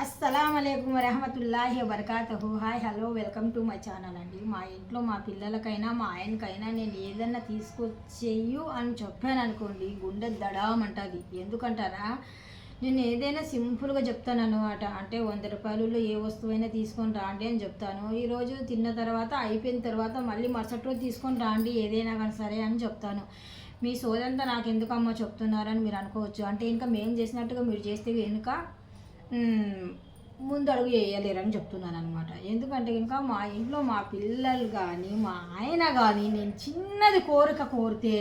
అస్సలాముఅలైకుం వరహమతుల్లాహి వబర్కాతుహు. Hi hello welcome to my channel అండి. మా ఇంట్లో మా పిల్లలకైనా మా ఆయనకైనా నేను ఏదన్నా తీసుకొచ్చేయు అని చెప్పాను అనుకోండి, గుండె దడామంటుంది. ఎందుకంటారా, నేను ఏదైనా సింపుల్గా చెప్తాను అనమాట. అంటే 100 రూపాయలలో ఏ వస్తువైనా తీసుకొని రాండి అని చెప్తాను. ఈరోజు తిన్న తర్వాత అయిపోయిన తర్వాత మళ్ళీ మరుసటి రోజు తీసుకొని రాండి ఏదైనా కానీ సరే అని చెప్తాను. మీ సోదంతా నాకు ఎందుకమ్మా చెప్తున్నారని మీరు అనుకోవచ్చు. అంటే ఇంకా మేము చేసినట్టుగా మీరు చేస్తే వెనుక ముందు అడుగు వేయలేరని చెప్తున్నాను అనమాట. ఎందుకంటే ఇంకా మా ఇంట్లో మా పిల్లలు కానీ మా ఆయన కానీ నేను చిన్నది కోరిక కోరితే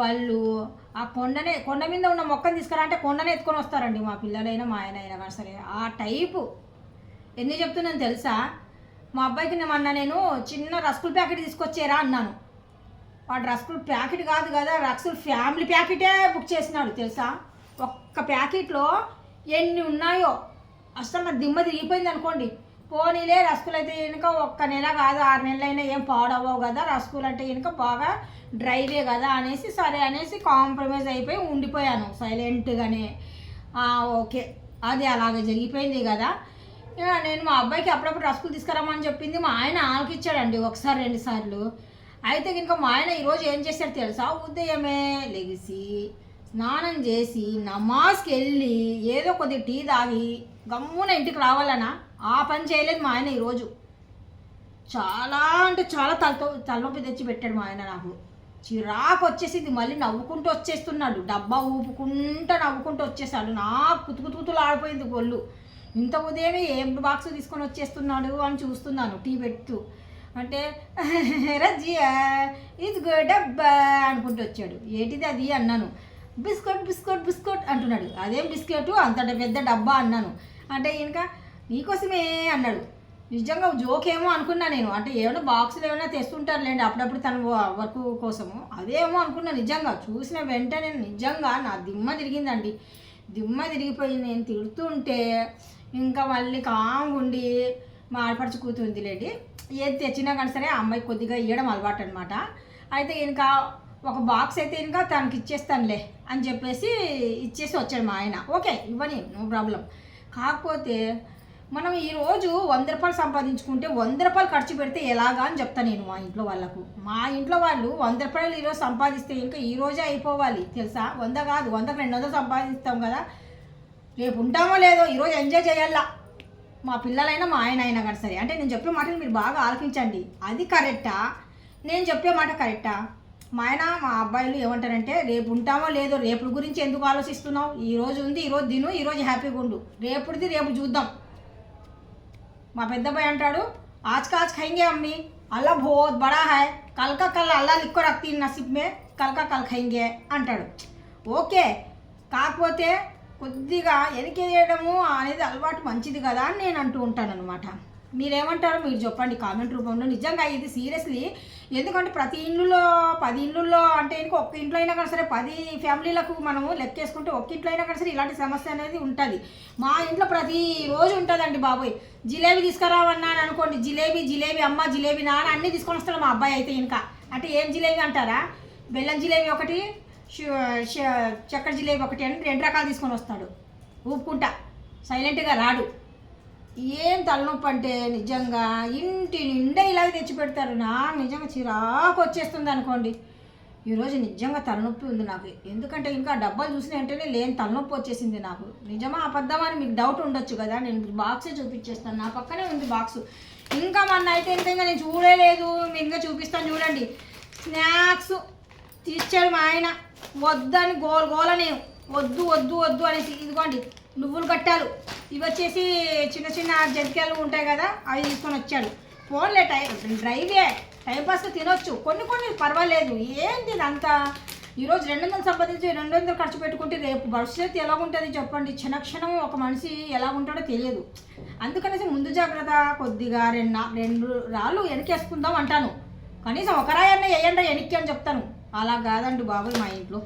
వాళ్ళు ఆ కొండ మీద ఉన్న మొక్కను తీసుకురా అంటే కొండనే ఎత్తుకొని వస్తారండి. మా పిల్లలైనా మా ఆయన అయినా కానీ సరే ఆ టైపు. ఎందుకు చెప్తున్నాను తెలుసా, మా అబ్బాయికి నేను చిన్న రస్కుల ప్యాకెట్ తీసుకొచ్చేరా అన్నాను. వాడు రస్కుల ప్యాకెట్ కాదు కదా, రస్కుల ఫ్యామిలీ ప్యాకెటే బుక్ చేసినాడు తెలుసా. ఒక్క ప్యాకెట్లో ఎన్ని ఉన్నాయో అసలు నా దిమ్మ తిరిగిపోయింది అనుకోండి. పోనీలే, రస్కులు అయితే కనుక ఒక్క నెల కాదు 6 నెలలైనా ఏం పాడవవు కదా, రస్కులు అంటే కనుక బాగా డ్రైవే కదా అనేసి సరే అనేసి కాంప్రమైజ్ అయిపోయి ఉండిపోయాను సైలెంట్గానే. ఓకే, అది అలాగే జరిగిపోయింది కదా. నేను మా అబ్బాయికి అప్పుడప్పుడు రస్కులు తీసుకురామని చెప్పింది మా ఆయన ఆలకిచ్చాడండి 1-2 సార్లు. అయితే కనుక మా ఆయన ఈరోజు ఏం చేశాడు తెలుసా, ఉదయమే లెగిసి స్నానం చేసి నమాజ్కి వెళ్ళి ఏదో కొద్దిగా టీ తాగి గమ్మున ఇంటికి రావాలనా ఆ పని చేయలేదు మా ఆయన ఈరోజు. చాలా అంటే చాలా తలనొప్పి తెచ్చి పెట్టాడు మా ఆయన. నాకు చిరాకు వచ్చేసింది. మళ్ళీ నవ్వుకుంటూ వచ్చేస్తున్నాడు, డబ్బా ఊపుకుంటూ నవ్వుకుంటూ వచ్చేసాడు. నాకు కుతుకుతుకుతులు ఆడిపోయింది ఒళ్ళు. ఇంత ఉదయమే ఏం బాక్స్ తీసుకొని వచ్చేస్తున్నాడు అని చూస్తున్నాను టీ పెట్టు అంటే రజియా ఇది డబ్బా అనుకుంటూ వచ్చాడు. ఏంటిది అది అన్నాను. బిస్కెట్ బిస్కెట్ బిస్కెట్ అంటున్నాడు. అదేం బిస్కెట్ అంత పెద్ద డబ్బా అన్నాను. అంటే ఇంకా నీకోసమే అన్నాడు. నిజంగా జోకేమో అనుకున్నా నేను. అంటే ఏమైనా బాక్సులు ఏమైనా తెస్తుంటారులేండి అప్పుడప్పుడు తన వర్క్ కోసము, అదేమో అనుకున్నా. నిజంగా చూసిన వెంటనే నిజంగా నా దిమ్మ తిరిగిందండి. దిమ్మ తిరిగిపోయి నేను తిడుతుంటే ఇంకా మళ్ళీ కాంగుండి మా ఆడపడుచు కూతుందిలేండి, ఏది తెచ్చినా కానీ సరే ఆ అమ్మాయి కొద్దిగా ఇవ్వడం అలవాటు అనమాట. అయితే ఇంకా ఒక బాక్స్ అయితే ఇంకా తనకి ఇచ్చేస్తానులే అని చెప్పేసి ఇచ్చేసి వచ్చాడు మా ఆయన. ఓకే ఇవ్వని, నో ప్రాబ్లం. కాకపోతే మనం ఈరోజు 100 రూపాయలు సంపాదించుకుంటే 100 రూపాయలు ఖర్చు పెడితే ఎలాగా అని చెప్తాను నేను మా ఇంట్లో వాళ్ళకు. మా ఇంట్లో వాళ్ళు 100 రూపాయలు ఈరోజు సంపాదిస్తే ఇంకా ఈరోజే అయిపోవాలి తెలుసా. 100 కాదు 100కు 200 సంపాదిస్తాం కదా, రేపు ఉంటామో లేదో ఈరోజు ఎంజాయ్ చేయాలా. మా పిల్లలైనా మా ఆయన అయినా కానీ సరే. అంటే నేను చెప్పే మాటలు మీరు బాగా ఆలోచించండి. అది కరెక్టా, నేను చెప్పే మాట కరెక్టా? మా ఆయన మా అబ్బాయిలు ఏమంటారంటే, రేపు ఉంటామో లేదో, రేపు గురించి ఎందుకు ఆలోచిస్తున్నావు, ఈరోజు ఉంది ఈరోజు తిను, ఈరోజు హ్యాపీగా ఉండు, రేపుడిది రేపు చూద్దాం. మా పెద్ద అబ్బాయి అంటాడు, ఆజ్ కా ఆజ్ ఖాయింగే అమ్మి, అల్లా బహుత్ బడా హై, కల్ కా కల్ అల్లా లిక్కో రక్తి నసీబ్ మే, కల్ కా కల్ ఖాయింగే అంటాడు. ఓకే, కాకపోతే కొద్దిగా వెనకేయడము అనేది అలవాటు మంచిది కదా అని నేను అంటూ ఉంటాను అనమాట. మీరేమంటారో మీరు చెప్పండి కామెంట్ రూపంలో. నిజంగా ఇది సీరియస్లీ. ఎందుకంటే ప్రతి ఇళ్ళలో 10 ఇళ్ళల్లో అంటే ఇంకో ఒక్క ఇంట్లో అయినా కానీ సరే 10 ఫ్యామిలీలకు మనము లెక్కేసుకుంటే ఒక్క ఇంట్లో అయినా కానీ సరే ఇలాంటి సమస్య అనేది ఉంటుంది. మా ఇంట్లో ప్రతిరోజు ఉంటుందండి బాబోయ్. జిలేబీ తీసుకురావన్నాను అనుకోండి, జిలేబీ అమ్మ జిలేబీ నాన్న అన్నీ తీసుకొని వస్తాడు మా అబ్బాయి అయితే. ఇంకా అంటే ఏం జిలేబీ అంటారా, బెల్లం జిలేబీ ఒకటి, చక్కెర జిలేబీ ఒకటి అని 2 రకాలు తీసుకొని వస్తాడు. ఊపుకుంటా సైలెంట్గా రాడు. ఏం తలనొప్పి అంటే నిజంగా ఇంటి నిండా ఇలాగే తెచ్చి పెడతారు. నాకు నిజంగా చిరాకు వచ్చేస్తుంది అనుకోండి. ఈరోజు నిజంగా తలనొప్పి ఉంది నాకు. ఎందుకంటే ఇంకా డబ్బాలు చూసిన వెంటనే లేని తలనొప్పి వచ్చేసింది నాకు. నిజమా అబద్ధమా అని మీకు డౌట్ ఉండొచ్చు కదా. నేను బాక్సే చూపించేస్తాను, నా పక్కనే ఉంది బాక్సు. ఇంకా మొన్న అయితే ఇంకా నేను చూడలేదు, మీకు ఇంకా చూపిస్తాను చూడండి. స్నాక్స్ తీర్చాడు మా ఆయన. వద్దని గోల నేను వద్దు వద్దు వద్దు అనేసి. ఇదిగోండి నువ్వులు కట్టాలు, ఇవి వచ్చేసి చిన్న చిన్న జంతికలు ఉంటాయి కదా, అవి తీసుకొని వచ్చాడు. ఫోన్లే డ్రైవే టైంపాస్గా తినొచ్చు, కొన్ని పర్వాలేదు. ఏంటి ఇదంతా. ఈరోజు 200 సంపాదించి 200 ఖర్చు పెట్టుకుంటే రేపు భవిష్యత్తు ఎలా ఉంటుంది చెప్పండి. క్షణక్షణం ఒక మనిషి ఎలా ఉంటాడో తెలియదు. అందుకనేసి ముందు జాగ్రత్త. కొద్దిగా 2 రాళ్ళు వెనకేసుకుందాం అంటాను. కనీసం ఒక రాయన్నా వేయండి వెనక్కి అని చెప్తాను. అలా కాదండి బాబులు మా ఇంట్లో.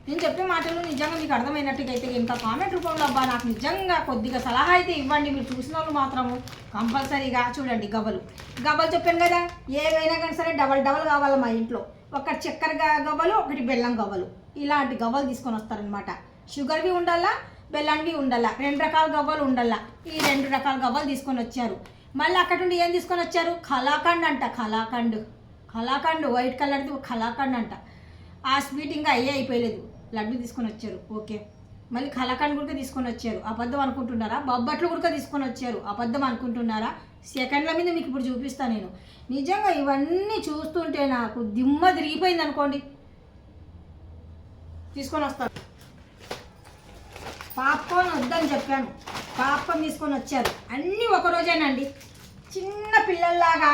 నేను చెప్పే మాటలు నిజంగా మీకు అర్థమైనట్టుగా అయితే ఇంకా కామెంట్ రూపంలో అబ్బా నాకు నిజంగా కొద్దిగా సలహా అయితే ఇవ్వండి. మీరు చూసిన వాళ్ళు మాత్రము కంపల్సరీగా చూడండి. గవ్వలు చెప్పాను కదా, ఏవైనా కానీ సరే డబల్ కావాలి మా ఇంట్లో. ఒకటి చక్కెర గవ్వలు, ఒకటి బెల్లం గవ్వలు, ఇలాంటి గవ్వలు తీసుకొని వస్తారనమాట. షుగర్వి ఉండాలా, బెల్లానికి ఉండాల, 2 రకాల గవ్వలు ఉండాల. ఈ 2 రకాల గవ్వలు తీసుకొని వచ్చారు. మళ్ళీ అక్కడ నుండి ఏం తీసుకొని వచ్చారు? కలాకండ్ అంట. కలాకండ్ వైట్ కలర్ది కలాకండ్ అంట. ఆ స్వీట్ ఇంకా అయిపోయలేదు, లడ్డు తీసుకొని వచ్చారు. ఓకే, మళ్ళీ కలాకండ్ కూడా తీసుకొని వచ్చారు. అబద్ధం అనుకుంటున్నారా? బొబ్బట్లు కూడా తీసుకొని వచ్చారు. అబద్ధం అనుకుంటున్నారా? సెకండ్ల మీద మీకు ఇప్పుడు చూపిస్తాను నేను. నిజంగా ఇవన్నీ చూస్తుంటే నాకు దిమ్మ తిరిగిపోయింది అనుకోండి. తీసుకొని వస్తాను. పాప్కార్న్ వద్దని చెప్పాను, పాప్కార్న్ తీసుకొని వచ్చారు. అన్నీ ఒకరోజేనండి. చిన్న పిల్లల్లాగా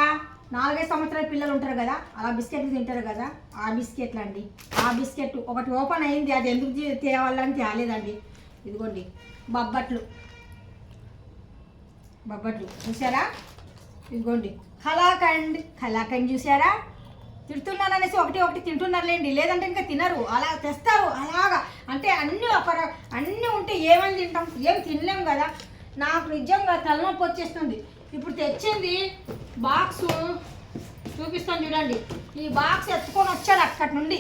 4-5 సంవత్సరాల పిల్లలు ఉంటారు కదా, అలా బిస్కెట్లు తింటారు కదా, ఆ బిస్కెట్లు అండి. ఆ బిస్కెట్ ఒకటి ఓపెన్ అయింది, అది ఎందుకు తేవాలని తేలేదండి. ఇదిగోండి బొబ్బట్లు చూసారా? ఇదిగోండి కలాకండ్ చూసారా? తింటున్నాను అనేసి ఒకటి తింటున్నారులేండి, లేదంటే ఇంకా తినరు. అలా తెస్తారు అలాగా. అంటే అన్నీ ఉంటే ఏమని తింటాం? ఏం తినలేం కదా. నాకు నిజంగా తలనొప్పి వచ్చేస్తుంది. ఇప్పుడు తెచ్చింది బాక్సు చూపిస్తాను చూడండి. ఈ బాక్స్ ఎత్తుకొని వచ్చాడు అక్కడి నుండి.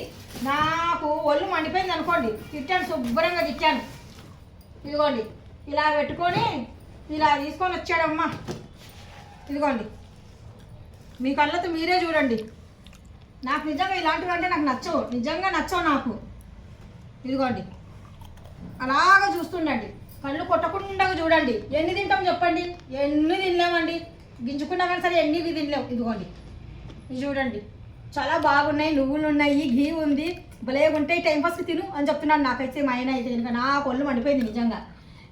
నాకు ఒళ్ళు మండిపోయింది అనుకోండి. తిట్టాను, శుభ్రంగా తిట్టాను. ఇదిగోండి ఇలా పెట్టుకొని ఇలా తీసుకొని వచ్చాడమ్మా. ఇదిగోండి మీ కళ్ళతో మీరే చూడండి. నాకు నిజంగా ఇలాంటివి అంటే నాకు నచ్చవు, నిజంగా నచ్చవు నాకు. ఇదిగోండి అలాగా చూస్తుండండి, కళ్ళు కొట్టకుండా చూడండి. ఎన్ని తింటాం చెప్పండి? ఎన్ని తినలేమండి, గింజుకున్నా కానీ సరే ఎన్ని తినలేము. ఇదిగోండి ఇది చూడండి, చాలా బాగున్నాయి. నువ్వులు ఉన్నాయి, ఘీ ఉంది, భలే ఉంటాయి. టైంపాస్కి తిను అని చెప్తున్నాడు. నాకైతే మా ఆయన అయితే కనుక నా కొళ్ళు మండిపోయింది నిజంగా.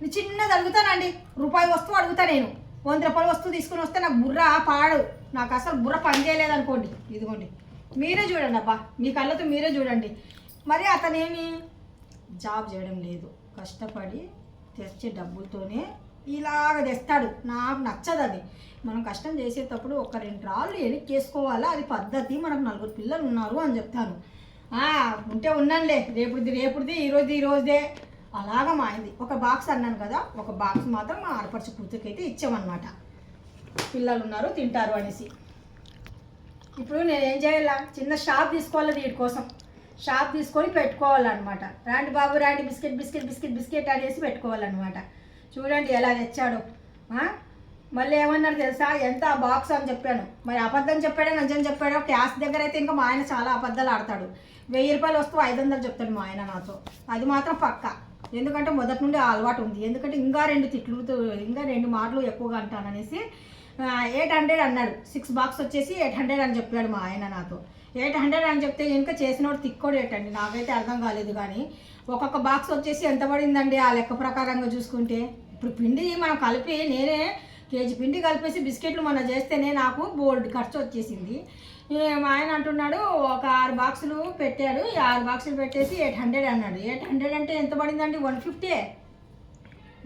నేను చిన్నది అడుగుతానండి, రూపాయి వస్తువు అడుగుతా. నేను 100 రూపాయల వస్తువు తీసుకుని వస్తే నాకు బుర్ర పాడు, నాకు అసలు బుర్ర పని చేయలేదు అనుకోండి. ఇదిగోండి మీరే చూడండి అబ్బా, మీ కళ్ళతో మీరే చూడండి. మరి అతనేమి జాబ్ చేయడం లేదు, కష్టపడి తెచ్చే డబ్బులతోనే ఇలాగ తెస్తాడు. నాకు నచ్చదు అది. మనం కష్టం చేసేటప్పుడు 1-2 రాళ్ళు వెనక్కేసుకోవాలా, అది పద్ధతి. మనకు 4 పిల్లలు ఉన్నారు అని చెప్తాను. ఉంటే ఉన్నానులే, రేపుడిది ఈరోజుదే అలాగా మాయింది. ఒక బాక్స్ అన్నాను కదా, ఒక బాక్స్ మాత్రం మా ఆడపడుచు కూతురికి అయితే ఇచ్చామన్నమాట. పిల్లలు ఉన్నారు తింటారు అనేసి. ఇప్పుడు నేను ఏం చేయాలా? చిన్న షాప్ తీసుకోవాలి, వీటి కోసం షాప్ తీసుకొని పెట్టుకోవాలన్నమాట. రాండి బాబు రాండి, బిస్కెట్ అనేసి పెట్టుకోవాలన్నమాట. చూడండి ఎలా తెచ్చాడు. మళ్ళీ ఏమన్నారు తెలుసా? ఎంత బాక్స్ అని చెప్పాను. మరి అబద్ధం చెప్పాడో నిజం చెప్పాడో. క్యాష్ దగ్గర అయితే ఇంకా మా ఆయన చాలా అబద్ధాలు ఆడతాడు. 1000 రూపాయలు వస్తువు 500 చెప్తాడు మా ఆయన నాతో. అది మాత్రం పక్కా, ఎందుకంటే మొదటి నుండి ఆ అలవాటు ఉంది. ఎందుకంటే ఇంకా 2 మాటలు ఎక్కువగా అంటాననేసి 800 అన్నాడు. 6 బాక్స్ వచ్చేసి 800 అని చెప్పాడు మా ఆయన నాతో. 800 అని చెప్తే ఇంకా చేసినోడు తిక్కోడు ఏంటండి, నాకైతే అర్థం కాలేదు. కానీ ఒక్కొక్క బాక్స్ వచ్చేసి ఎంత పడిందండి ఆ లెక్క ప్రకారంగా చూసుకుంటే? ఇప్పుడు పిండి మనం కలిపి నేనే కేజీ పిండి కలిపేసి బిస్కెట్లు మొన్న చేస్తేనే నాకు బోల్డ్ ఖర్చు వచ్చేసింది. మా ఆయన అంటున్నాడు ఒక 6 బాక్సులు పెట్టాడు, 6 బాక్సులు పెట్టేసి 800 అన్నాడు. 800 అంటే ఎంత పడిందండి? 150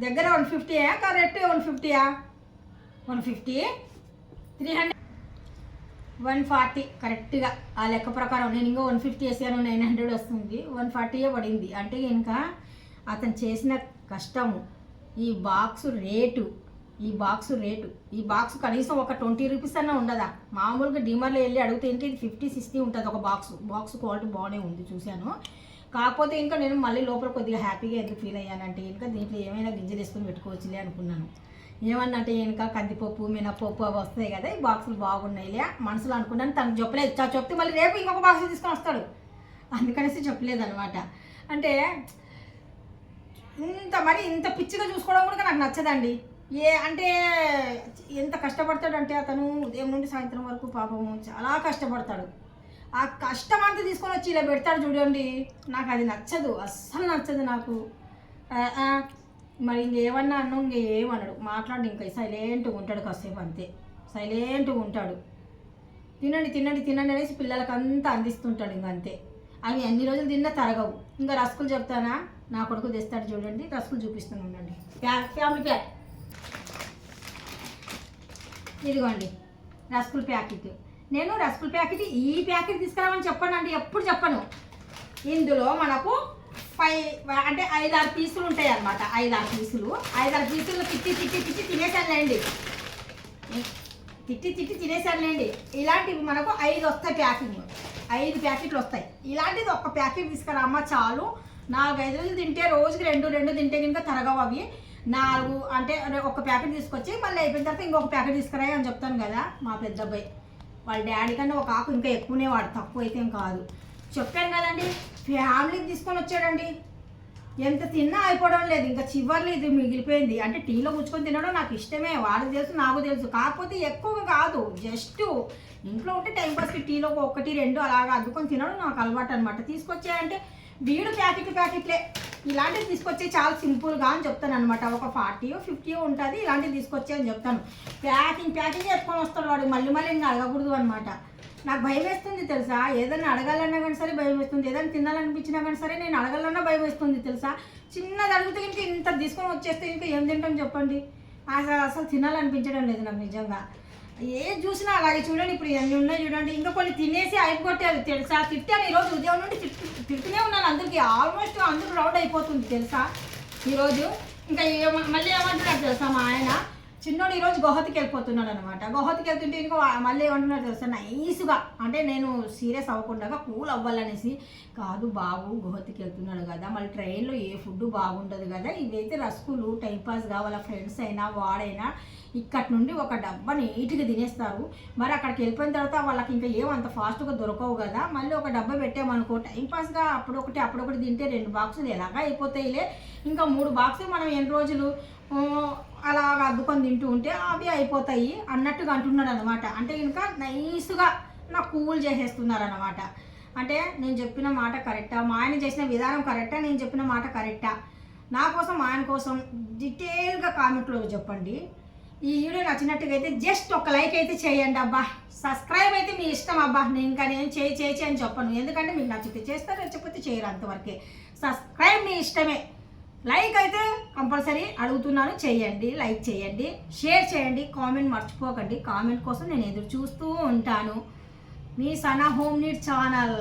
దగ్గర 150 కరెక్ట్ 150 150 300 140 కరెక్ట్గా ఆ లెక్క ప్రకారం. నేను ఇంకా 150 వేసాను, 900 వస్తుంది. 140 పడింది. అంటే ఇంకా అతను చేసిన కష్టము, ఈ బాక్సు రేటు, ఈ బాక్స్ కనీసం ఒక 20 రూపీస్ అన్నా ఉండదా? మామూలుగా డిమార్ట్లో వెళ్ళి అడిగితే ఏంటి ఇది 50-60 ఉంటుంది ఒక బాక్స్ క్వాలిటీ బాగానే ఉంది చూశాను. కాకపోతే ఇంకా నేను మళ్ళీ లోపల కొద్దిగా హ్యాపీగా ఎందుకు ఫీల్ అయ్యానంటే ఇంకా దీంట్లో ఏమైనా గింజలు వేసుకొని పెట్టుకోవచ్చులే అనుకున్నాను. ఏమన్నంటే ఇంకా కందిపప్పు మినపప్పు అవి వస్తాయి కదా, ఈ బాక్సులు బాగున్నాయిలే మనసులో అనుకున్నాను. తనకు చెప్పలేదు. చెప్తే మళ్ళీ రేపు ఇంకొక బాక్స్ తీసుకొని వస్తాడు, అందుకనేసి చెప్పలేదు అనమాట. అంటే ఇంత పిచ్చిగా చూసుకోవడం కూడా నాకు నచ్చదండి. అంటే ఎంత కష్టపడతాడంటే అతను ఉదయం నుండి సాయంత్రం వరకు పాపము చాలా కష్టపడతాడు. ఆ కష్టం అంతా తీసుకొని వచ్చి ఇలా పెడతాడు చూడండి, నాకు అది నచ్చదు, అస్సలు నచ్చదు నాకు. మరి ఇంకేమన్నా అన్ను ఇంకేమన్నాడు, మాట్లాడి ఇంకా సైలెంట్గా ఉంటాడు. కాసేపు అంతే సైలెంట్గా ఉంటాడు. తినండి అనేసి పిల్లలకి అంతా అందిస్తుంటాడు. ఇంక అంతే. అవి ఎన్ని రోజులు తిన్నా తరగవు. ఇంకా రస్కులు చెప్తానా, నా కొడుకు తెస్తాడు చూడండి, రస్కులు చూపిస్తూనే ఉండండి. ఫ్యామిలీ ప్యాక్ ఇదిగోండి రస్కుల ప్యాకెట్. నేను రస్కుల ప్యాకెట్ ఈ ప్యాకెట్ తీసుకురామని చెప్పాను అండి, ఎప్పుడు చెప్పను. ఇందులో మనకు 5-6 పీసులు ఉంటాయి అన్నమాట. 5-6 పీసులు తిట్టి తినేసానులేండి. తినేసానులేండి. ఇలాంటివి మనకు 5 వస్తాయి ప్యాకింగ్, 5 ప్యాకెట్లు వస్తాయి. ఇలాంటిది ఒక ప్యాకెట్ తీసుకురామ్మా చాలు, 4-5 రోజులు తింటే రోజుకి 2 తింటే కనుక తరగవు అవి. 4 అంటే ఒక ప్యాకెట్ తీసుకొచ్చి మళ్ళీ అయిపోయిన తర్వాత ఇంకొక ప్యాకెట్ తీసుకురాయి అని చెప్తాను కదా. మా పెద్ద అబ్బాయి వాళ్ళ డాడీ కన్నా ఒక ఆకు ఇంకా ఎక్కువనే వాడు, తక్కువ అయితే ఏం కాదు. చెప్పాను కదండి, ఫ్యామిలీకి తీసుకొని వచ్చాడండి. ఎంత తిన్నా అయిపోవడం లేదు, ఇంకా చివర్లు ఇది మిగిలిపోయింది. అంటే టీలో గుచ్చుకొని తినడం నాకు ఇష్టమే, వాడికి తెలుసు నాకు తెలుసు. కాకపోతే ఎక్కువ కాదు, జస్ట్ ఇంట్లో ఉంటే టైంపాస్కి టీలో 1-2 అలాగా అద్దుకొని తినడం నాకు అలవాటు అనమాట. తీసుకొచ్చాయంటే వీడు ప్యాకెట్లే ఇలాంటివి తీసుకొచ్చి చాలా సింపుల్గా అని చెప్తాను అనమాట. ఒక 40-50 ఉంటుంది, ఇలాంటివి తీసుకొచ్చే అని చెప్తాను. ప్యాకింగ్ ఎత్తుకొని వస్తాడు వాడు, మళ్ళీ ఇంకా అడగకూడదు అనమాట. నాకు భయం వేస్తుంది తెలుసా, ఏదైనా అడగాలన్నా కానీ సరే భయం వేస్తుంది, ఏదైనా తినాలనిపించినా కానీ సరే నేను అడగాలన్నా భయం వేస్తుంది తెలుసా. చిన్నది అడిగితే ఇంక ఇంత తీసుకొని వచ్చేస్తే ఇంకా ఏం తింటాం చెప్పండి. అసలు తినాలనిపించడం లేదు నాకు నిజంగా. ఏది చూసినా అలాగే చూడండి, ఇప్పుడు ఇవన్నీ ఉన్నాయి చూడండి. ఇంకా కొన్ని తినేసి అయిపోగొట్టారు తెలుసా. తిట్టాను ఈరోజు ఉదయం నుండి తిట్టునే ఉన్నాను అందరికీ, ఆల్మోస్ట్ అందరూ రౌండ్ అయిపోతుంది తెలుసా ఈరోజు. ఇంకా మళ్ళీ ఏమంటున్నారు తెలుసా మా ఆయన, చిన్నోడు ఈరోజు గౌహతికి వెళ్ళిపోతున్నాడు అనమాట. గౌహతికి వెళ్తుంటే ఇంకో మళ్ళీ ఏమంటున్నారు తెలుసా, నైస్గా అంటే నేను సీరియస్ అవ్వకుండా కూల్ అవ్వాలనేసి, కాదు బాబు గౌహతికి వెళ్తున్నాడు కదా, మళ్ళీ ట్రైన్లో ఏ ఫుడ్ బాగుండదు కదా, ఇవైతే రస్కులు టైంపాస్ కావాలా, ఫ్రెండ్స్ అయినా వాడైనా ఇక్కడి నుండి ఒక డబ్బా నీట్గా తినేస్తారు. మరి అక్కడికి వెళ్ళిపోయిన తర్వాత వాళ్ళకి ఇంకా ఏమంత ఫాస్ట్గా దొరకవు కదా, మళ్ళీ ఒక డబ్బా పెట్టామనుకో టైంపాస్గా అప్పుడొకటి తింటే 2 బాక్సులు ఎలాగా అయిపోతాయిలే, ఇంకా 3 బాక్సులు మనం ఎన్ని రోజులు అలాగ అద్దుకొని తింటూ ఉంటే అవి అయిపోతాయి అన్నట్టుగా అంటున్నాడు అనమాట. అంటే ఇంకా నైస్గా నాకు కూల్ చేసేస్తున్నారు అనమాట. అంటే నేను చెప్పిన మాట కరెక్టా, మా ఆయన చేసిన విధానం కరెక్టా, నేను చెప్పిన మాట కరెక్టా, నా కోసం మా ఆయన కోసం డీటెయిల్గా కామెంట్లో చెప్పండి. ఈ వీడియో నచ్చినట్టుగా అయితే జస్ట్ ఒక లైక్ అయితే చేయండి అబ్బా. సబ్స్క్రైబ్ అయితే మీ ఇష్టం అబ్బా, నేను ఇంకా నేను చేయి అని చెప్పను, ఎందుకంటే మీకు నచ్చితే చేస్తారు, నచ్చకపోతే చేయరు, అంతవరకే. సబ్స్క్రైబ్ మీ ఇష్టమే, లైక్ అయితే కంపల్సరీ అడుగుతున్నాను, చేయండి, లైక్ చేయండి, షేర్ చేయండి, కామెంట్ మర్చిపోకండి. కామెంట్ కోసం నేను ఎదురు చూస్తూ ఉంటాను. మీ సనా హోమ్ నీడ్ ఛానల్.